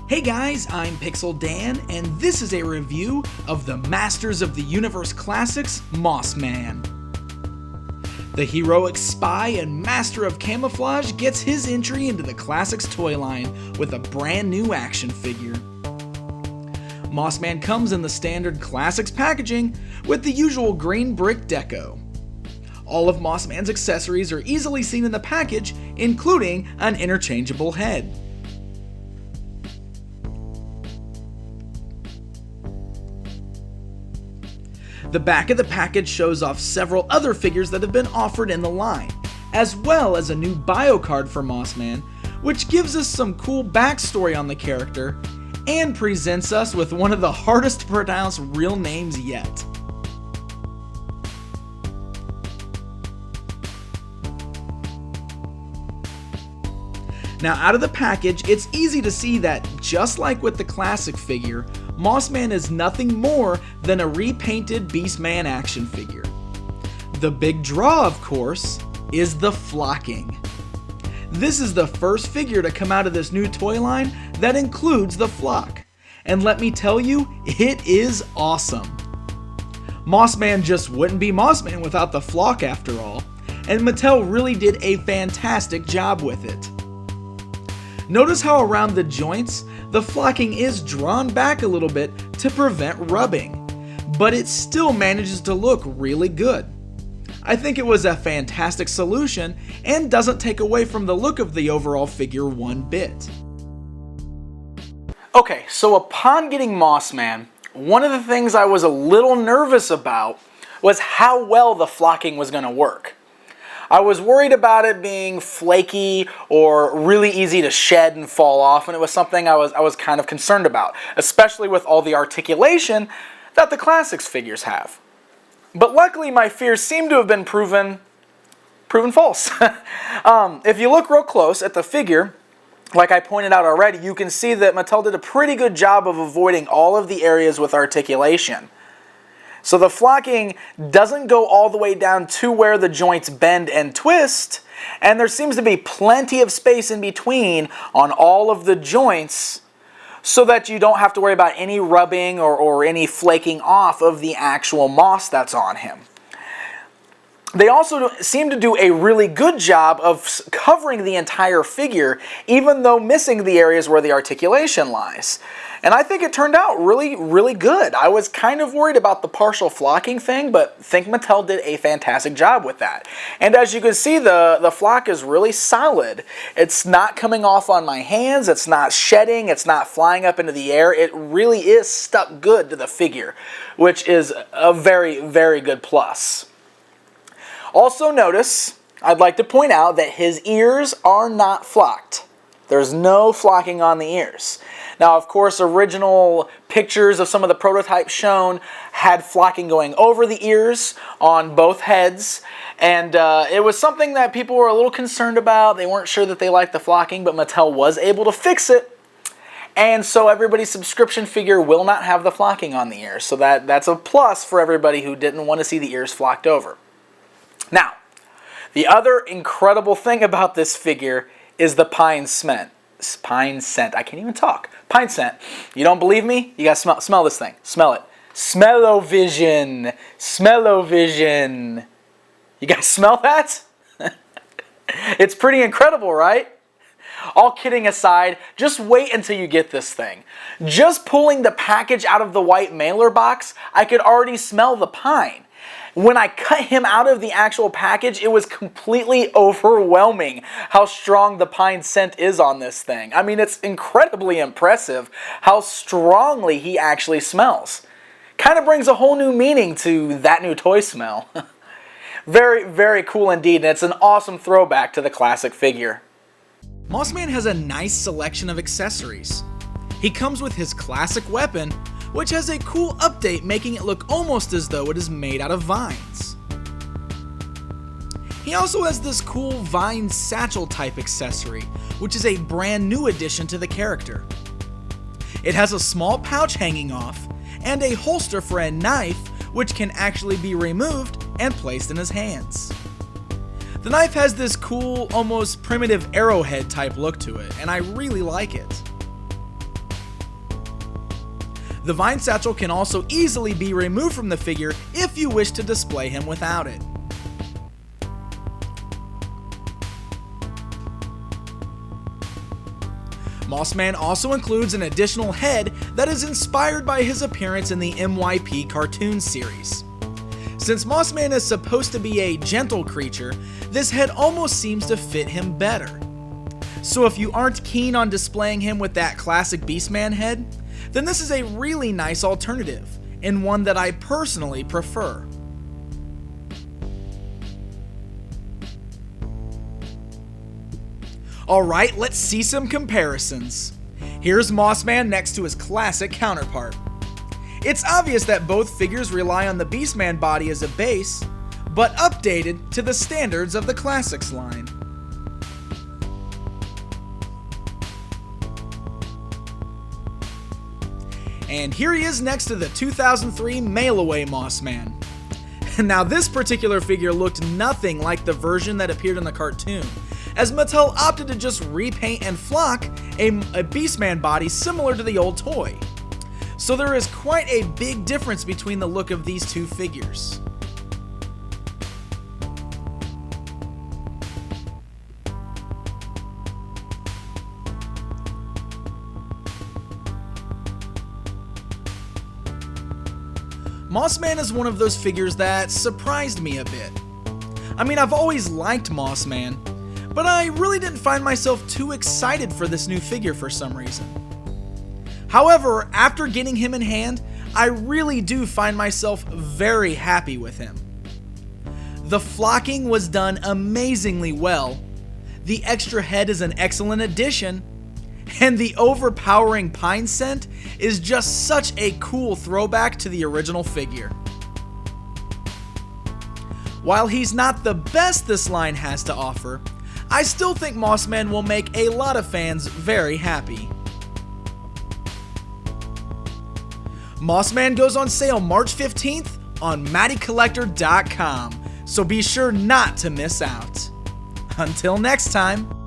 Hey guys, I'm Pixel Dan, and this is a review of the Masters of the Universe Classics, Mossman. The heroic spy and master of camouflage gets his entry into the Classics toy line with a brand new action figure. Mossman comes in the standard Classics packaging with the usual green brick deco. All of Mossman's accessories are easily seen in the package, including an interchangeable head. The back of the package shows off several other figures that have been offered in the line, as well as a new bio card for Mossman, which gives us some cool backstory on the character and presents us with one of the hardest to pronounce real names yet. Now, out of the package, it's easy to see that, just like with the classic figure, Mossman is nothing more than a repainted Beastman action figure. The big draw, of course, is the flocking. This is the first figure to come out of this new toy line that includes the flock, and let me tell you, it is awesome. Mossman just wouldn't be Mossman without the flock after all, and Mattel really did a fantastic job with it. Notice how around the joints, the flocking is drawn back a little bit to prevent rubbing, but it still manages to look really good. I think it was a fantastic solution and doesn't take away from the look of the overall figure one bit. Okay, so upon getting Mossman, one of the things I was a little nervous about was how well the flocking was going to work. I was worried about it being flaky or really easy to shed and fall off, and it was something I was kind of concerned about, especially with all the articulation that the Classics figures have. But luckily my fears seem to have been proven false. If you look real close at the figure, like I pointed out already, you can see that Mattel did a pretty good job of avoiding all of the areas with articulation. So the flocking doesn't go all the way down to where the joints bend and twist, and there seems to be plenty of space in between on all of the joints so that you don't have to worry about any rubbing or any flaking off of the actual moss that's on him. They also seem to do a really good job of covering the entire figure, even though missing the areas where the articulation lies. And I think it turned out really, really good. I was kind of worried about the partial flocking thing, but I think Mattel did a fantastic job with that. And as you can see, the flock is really solid. It's not coming off on my hands, it's not shedding, it's not flying up into the air. It really is stuck good to the figure, which is a very, very good plus. Also notice, I'd like to point out that his ears are not flocked. There's no flocking on the ears. Now, of course, original pictures of some of the prototypes shown had flocking going over the ears on both heads, and it was something that people were a little concerned about. They weren't sure that they liked the flocking, but Mattel was able to fix it, and so everybody's subscription figure will not have the flocking on the ears. So that's a plus for everybody who didn't want to see the ears flocked over. Now, the other incredible thing about this figure is the pine scent. I can't even talk. Pine scent. You don't believe me? You gotta smell this thing. Smell it. Smell-o-vision. Smell-o-vision. You guys smell that? It's pretty incredible, right? All kidding aside, just wait until you get this thing. Just pulling the package out of the white mailer box, I could already smell the pine. When I cut him out of the actual package, it was completely overwhelming how strong the pine scent is on this thing. I mean, it's incredibly impressive how strongly he actually smells. Kind of brings a whole new meaning to that new toy smell. Very, very cool indeed, and it's an awesome throwback to the classic figure. Mossman has a nice selection of accessories. He comes with his classic weapon, which has a cool update making it look almost as though it is made out of vines. He also has this cool vine satchel type accessory, which is a brand new addition to the character. It has a small pouch hanging off, and a holster for a knife, which can actually be removed and placed in his hands. The knife has this cool, almost primitive arrowhead type look to it, and I really like it. The vine satchel can also easily be removed from the figure if you wish to display him without it. Mossman also includes an additional head that is inspired by his appearance in the MYP cartoon series. Since Mossman is supposed to be a gentle creature, this head almost seems to fit him better. So if you aren't keen on displaying him with that classic Beastman head, then this is a really nice alternative, and one that I personally prefer. Alright, let's see some comparisons. Here's Mossman next to his classic counterpart. It's obvious that both figures rely on the Beastman body as a base, but updated to the standards of the Classics line. And here he is next to the 2003 Mail-Away Mossman. Now this particular figure looked nothing like the version that appeared in the cartoon, as Mattel opted to just repaint and flock a Beastman body similar to the old toy. So there is quite a big difference between the look of these two figures. Mossman is one of those figures that surprised me a bit. I mean, I've always liked Mossman, but I really didn't find myself too excited for this new figure for some reason. However, after getting him in hand, I really do find myself very happy with him. The flocking was done amazingly well, the extra head is an excellent addition, and the overpowering pine scent is just such a cool throwback to the original figure. While he's not the best this line has to offer, I still think Mossman will make a lot of fans very happy. Mossman goes on sale March 15th on MattyCollector.com, so be sure not to miss out. Until next time.